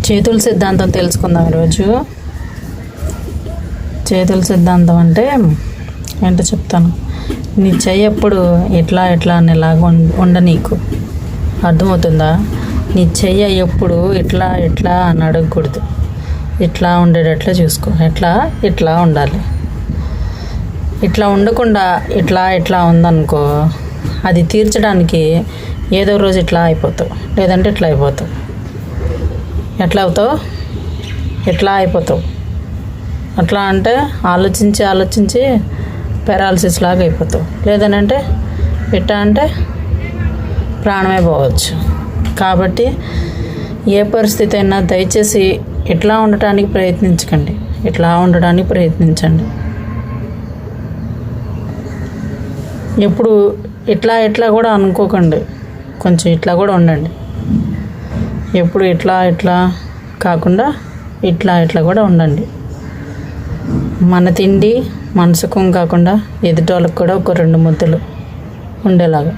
చేతుల సిద్ధాంతం తెలుసుకుందాం ఈరోజు. చేతుల సిద్ధాంతం అంటే ఏంటో చెప్తాను. నీ చెయ్యి ఎప్పుడు ఎట్లా అనేలాగా నీకు అర్థమవుతుందా? నీ చెయ్యి ఎప్పుడు ఇట్లా అని అడగకూడదు. ఇట్లా ఉండేటట్లు చూసుకో. ఇట్లా ఉండాలి. ఇట్లా ఉండకుండా ఇట్లా ఉందనుకో, అది తీర్చడానికి ఏదో రోజు ఇట్లా అయిపోతావు, లేదంటే ఇట్లా అయిపోతావు. ఎట్లా అవుతావు? ఎట్లా అయిపోతావు. అట్లా అంటే ఆలోచించి పెరాలసిస్ లాగా అయిపోతావు. లేదనంటే ఇట్లా అంటే ప్రాణమే పోవచ్చు. కాబట్టి ఏ పరిస్థితి అయినా దయచేసి ఇట్లా ఉండటానికి ప్రయత్నించకండి. ఇట్లా ఉండడానికి ప్రయత్నించండి. ఎప్పుడు ఇట్లా కూడా అనుకోకండి. కొంచెం ఇట్లా కూడా ఉండండి. ఎప్పుడు ఇట్లా కాకుండా ఇట్లా కూడా ఉండండి. మన తిండి మన సుఖం కాకుండా ఎదుటోళ్ళకి కూడా ఒక 2 ముద్దలు ఉండేలాగా.